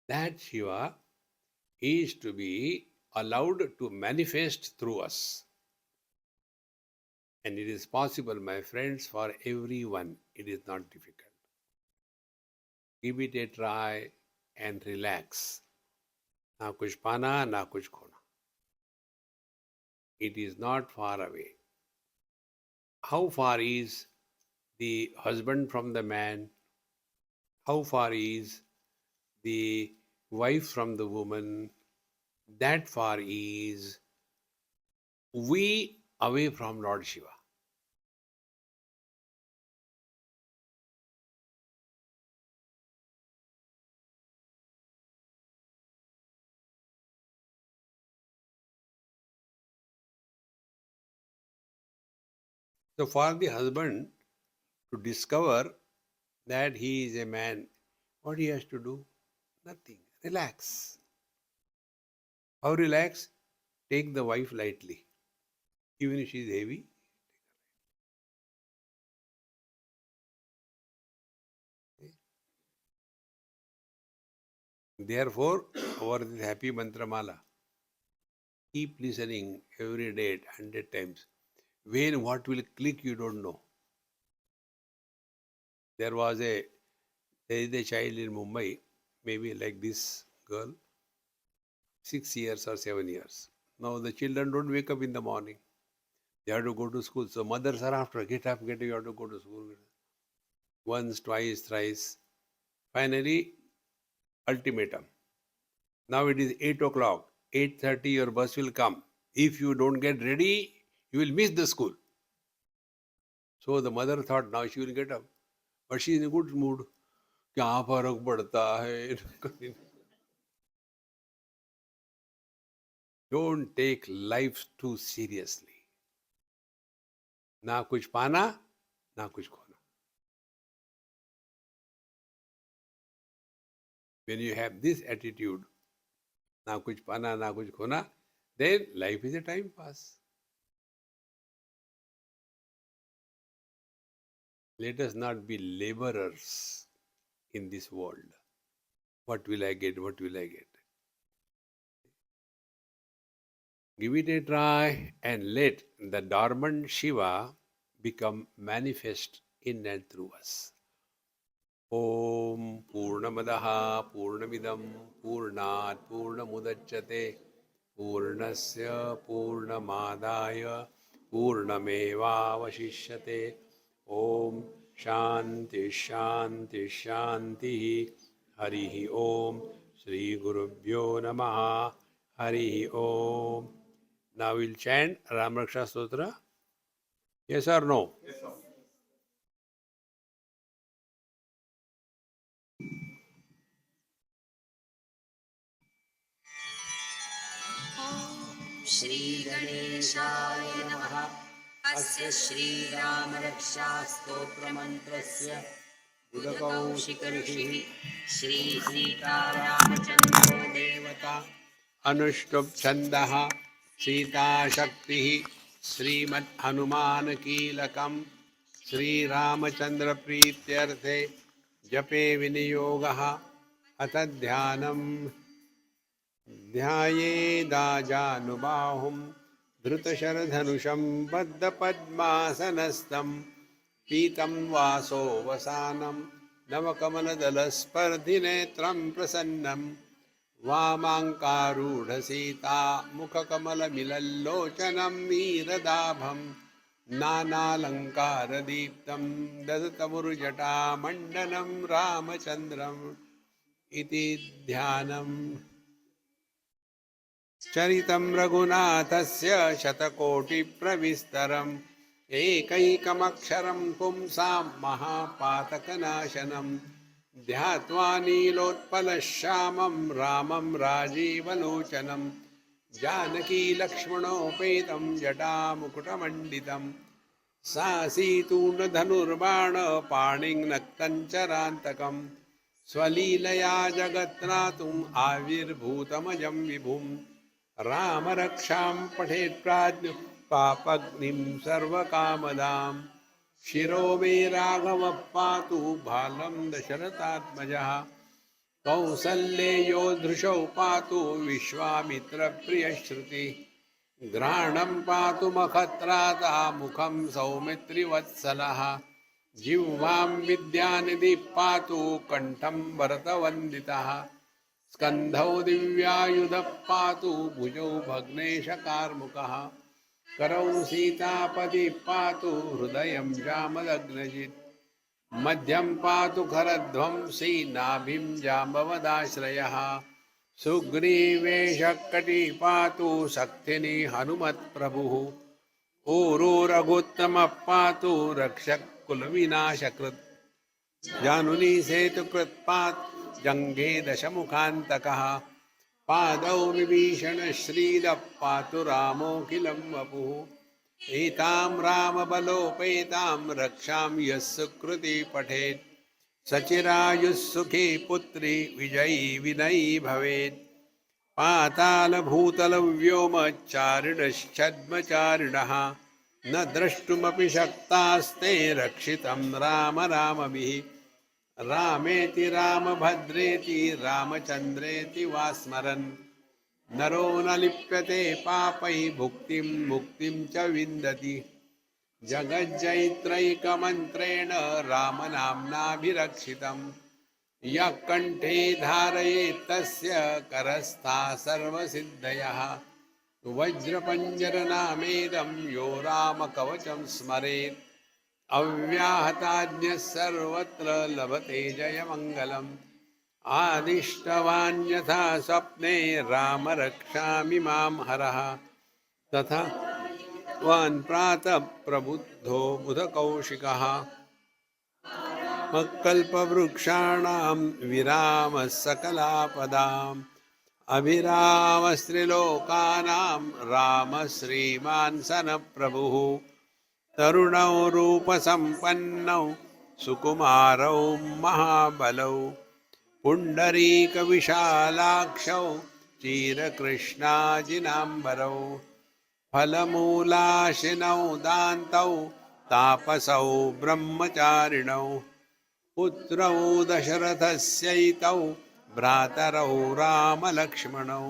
That Shiva is to be allowed to manifest through us. And it is possible, my friends, for everyone. It is not difficult. Give it a try and relax. Na kuch pana, na kuch khona. It is not far away. How far is the husband from the man? How far is the wife from the woman? That far is we away from Lord Shiva. So for the husband to discover that he is a man, what he has to do? Nothing. Relax. How relax? Take the wife lightly. Even if she is heavy. Therefore, over the happy mantra mala, keep listening every day 100 times. When what will click, you don't know. There is a child in Mumbai, maybe like this girl, 6 years or 7 years. Now the children don't wake up in the morning. They have to go to school. So mothers are after, get up, you have to go to school. Once, twice, thrice. Finally, ultimatum. Now it is 8 o'clock. 8:30 your bus will come. If you don't get ready, you will miss the school. So the mother thought now she will get up. But she is in a good mood. क्या फर्क पड़ता है? Don't take life too seriously. ना कुछ पाना, ना कुछ खोना. When you have this attitude, ना कुछ पाना, ना कुछ खोना, then life is a time pass. Let us not be laborers in this world. What will I get? What will I get? Give it a try and let the dormant Shiva become manifest in and through us. Om Purnamadaha Purnamidam Purnat Purnamudachyate Purnasya Purnamadaya Purnamevavashishyate. Om Shanti Shanti Shanti. Harihi Om. Shri Gurubhyo Namaha. Harihi Om. Now we'll chant Ramraksha Stotra. Yes or no? Yes, sir. Shri गणेशाय नमः। अस्य श्रीरामरक्षा स्तोत्रमन्त्रस्य उदकौशिकऋषिः श्री सीतारामचन्द्रो देवता अनुष्टुप् छन्दः सीताशक्तिः श्रीमद्हनुमानकीलकं श्रीरामचन्द्रप्रीत्यर्थे जपे विनियोगः अथ ध्यानम् ध्यायेदाजानुबाहुं धृतशरधनुषं बद्धपद्मासनस्थं पीतं वासो वसानं नवकमलदलस्पर्धिनेत्रं प्रसन्नं वामाङ्कारूढसीता मुखकमलमिलल्लोचनं नीरदाभं नानालङ्कारदीप्तं ददतमुरुजटामण्डनं रामचन्द्रम् इति ध्यानम् चरितं रघुनाथस्य शतकोटिप्रविस्तरम् एकैकमक्षरं पुंसां महापातकनाशनं ध्यात्वा नीलोत्पलश्यामं रामं राजीवलोचनं जानकीलक्ष्मणोपेतं जटामुकुटमण्डितं सासीतूर्णधनुर्बाणपाणिं नक्तञ्चरान्तकं स्वलीलया जगत्त्रातुम् आविर्भूतमजं विभुम् राम रक्षां पठेत् प्राज्ञ पापग्निं सर्वकामदां शिरो मे राघवः पातु बालं दशरथात्मजः कौसल्येयो धृषौ पातु विश्वामित्रप्रियश्रुति घ्राणं पातु मखत्राता मुखं सौमित्रिवत्सलः जिह्वां विद्यानिधिः पातु कण्ठं भरतवन्दितः स्कन्धौ दिव्यायुधः पातु भुजौ भग्नेशकार्मुकः करौ सीतापतिः पातु हृदयं जामदग्नजित् मध्यं पातु खरध्वंसी नाभिं जाम्बवदाश्रयः सुग्रीवेशकटिः पातु शक्तिनी हनुमत्प्रभुः ऊरू रघुत्तमः पातु रक्षः कुलविनाशकृत् जानुनी सेतुकृत्पात् जङ्घे दशमुखान्तकः पादौ विभीषणश्रीदः पातु रामोऽखिलं वपुः एतां रामबलोपेतां रक्षां यः सुकृती पठेत् सचिरायुः सुखी पुत्री विजयी विनयी भवेत् पातालभूतलव्योमचारिणश्छद्मचारिणः न द्रष्टुमपि शक्तास्ते रक्षितं राम रामभिः रामेति रामभद्रेति रामचन्द्रेति वा स्मरन् नरो न लिप्यते पापैः भुक्तिं मुक्तिं च विन्दति जगज्जैत्रैकमन्त्रेण रामनाम्नाभिरक्षितं यः कण्ठे धारयेत् तस्य करस्था सर्वसिद्धयः वज्रपञ्जरनामेदं यो रामकवचं स्मरेत् अव्याहताज्ञः सर्वत्र लभते जयमङ्गलम् आदिष्टवान् यथा स्वप्ने राम रक्षामि मां हरः तथा वान् प्रातः प्रबुद्धो बुधकौशिकः मत्कल्पवृक्षाणां विरामः सकलापदाम् अभिरामस्त्रिलोकानां रामः श्रीमान् सनप्रभुः तरुणौ रूपसम्पन्नौ सुकुमारौ महाबलौ पुण्डरीकविशालाक्षौ चीरकृष्णाजिनाम्बरौ फलमूलाशिनौ दान्तौ तापसौ ब्रह्मचारिणौ पुत्रौ दशरथस्यैतौ भ्रातरौ रामलक्ष्मणौ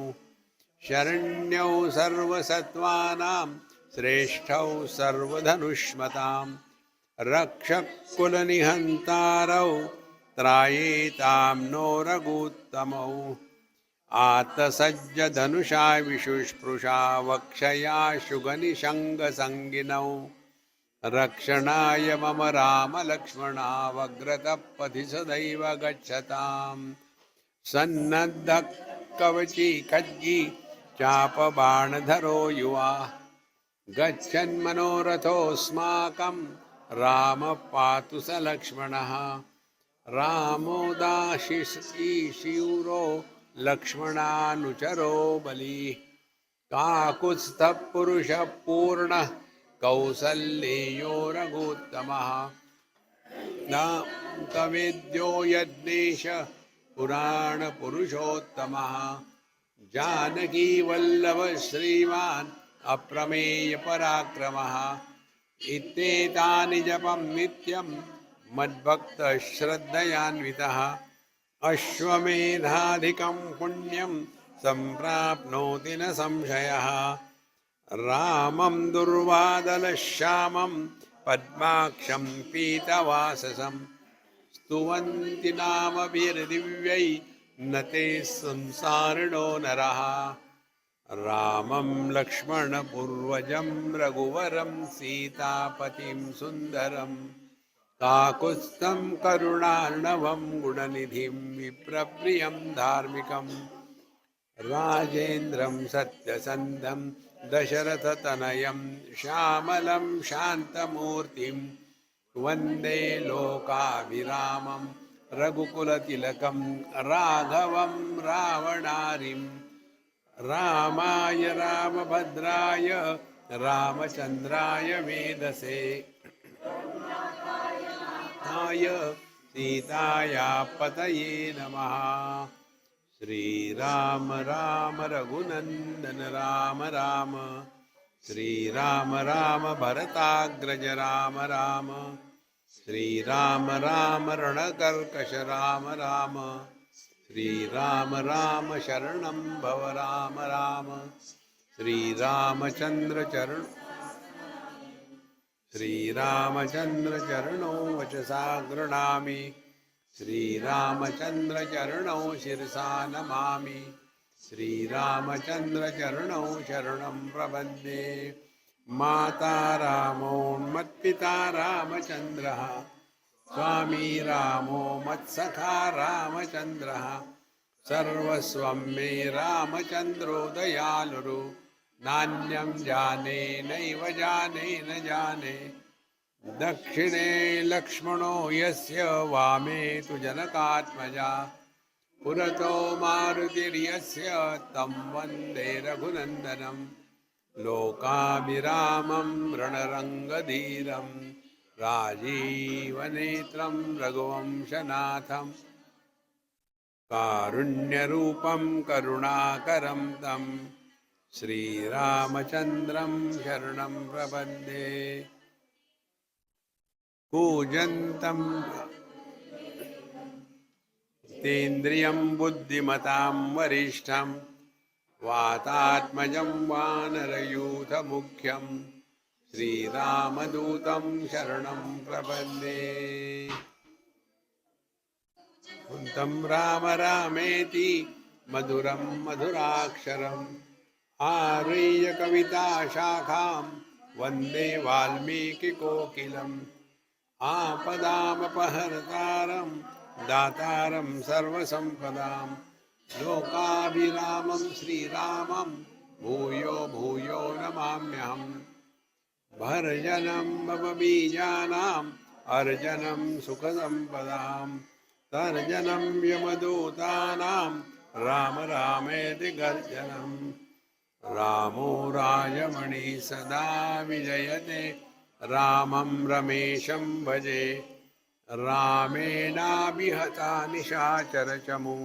शरण्यौ सर्वसत्त्वानां श्रेष्ठौ सर्वधनुष्मतां रक्षकुलनिहन्तारौ त्रायेतां नो रघुत्तमौ आतसज्जधनुषा विशुष्पृशा वक्षया शुगनिशङ्गसङ्गिनौ रक्षणाय मम रामलक्ष्मणावग्रतः पथि सदैव गच्छताम् सन्नद्धः कवची खड्गी चापबाणधरो युवा गच्छन्मनोरथोऽस्माकं रामः पातु स लक्ष्मणः रामो दाशिशूरो लक्ष्मणानुचरो बलिः काकुत्स्थः पुरुषः पूर्णः कौसल्येयो रघुत्तमः नामवेद्यो यज्ञेश पुराणपुरुषोत्तमः जानकी वल्लभ श्रीमान् अप्रमेय पराक्रमः इत्येतानि जपं नित्यं मद्भक्तः श्रद्धयान्वितः अश्वमेधाधिकं पुण्यं सम्प्राप्नोति न संशयः रामं दुर्वादलश्यामं पद्माक्षं पीतवाससं स्तुवन्ति नामभिर्दिव्यै न ते संसारिणो नरः रामं लक्ष्मणपूर्वजं रघुवरं सीतापतिं सुन्दरं काकुत्स्थं करुणार्णवं गुणनिधिं विप्रप्रियं धार्मिकं राजेन्द्रं सत्यसन्धं दशरथतनयं श्यामलं शान्तमूर्तिं वन्दे लोकाभिरामं रघुकुलतिलकं राघवं रावणारिं रामाय रामभद्राय रामचन्द्राय वेदसे सीताया पतये नमः श्रीराम राम रघुनन्दन राम राम श्रीराम राम भरताग्रज राम राम श्रीराम राम रणकर्कश राम राम श्रीराम राम शरणं भव राम राम श्रीरामचन्द्र चरणो वचसा गृह्णामि श्रीरामचन्द्र चरणौ शिरसा नमामि श्रीरामचन्द्र चरणौ शरणं प्रपद्ये माता रामो मत्पिता रामचन्द्रः स्वामी रामो मत्सखा रामचन्द्रः सर्वस्वं मे रामचन्द्रो दयालुरु नान्यं जाने नैव जाने न जाने दक्षिणे लक्ष्मणो यस्य वामे तु जनकात्मजा पुरतो मारुतिर्यस्य तं वन्दे रघुनन्दनं लोकाभिरामं रणरङ्गधीरं राजीवनेत्रं रघुवंशनाथं कारुण्यरूपं करुणाकरं तं श्रीरामचन्द्रं शरणं प्रपद्ये कूजन्तं तेन्द्रियं बुद्धिमतां वरिष्ठं वातात्मजं वानरयूथमुख्यं श्रीरामदूतं शरणं प्रपद्ये कुन्तं राम रामेति मधुरं मधुराक्षरम् आरुह्य कविताशाखां वन्दे वाल्मीकिकोकिलम् आपदामपहर्तारं दातारं सर्वसम्पदां लोकाभिरामं श्रीरामं भूयो भूयो नमाम्यहम् भर्जनं मम बीजानाम् अर्जनं सुखसम्पदां तर्जनं यमदूतानां राम रामेति गर्जनम् रामो राजमणि सदा विजयते रामं रमेशं भजे रामेणाभिहता निशाचरचमु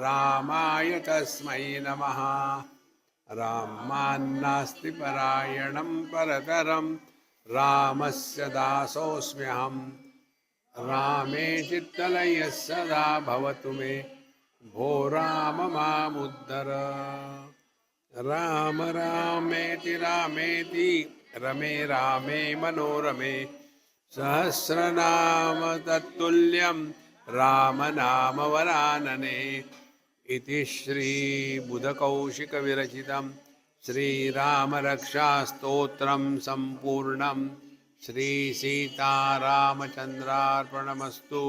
रामाय तस्मै नमः रामान्नास्ति परायणं परतरं रामस्य दासोऽस्म्यहं रामे चित्तलयः सदा भवतु मे भो राम मामुद्धर राम रामेति रामेति रमे रामे मनोरमे सहस्रनाम तत्तुल्यं राम नाम वरानने इति श्रीबुधकौशिकविरचितं श्रीरामरक्षास्तोत्रं सम्पूर्णं श्रीसीतारामचन्द्रार्पणमस्तु।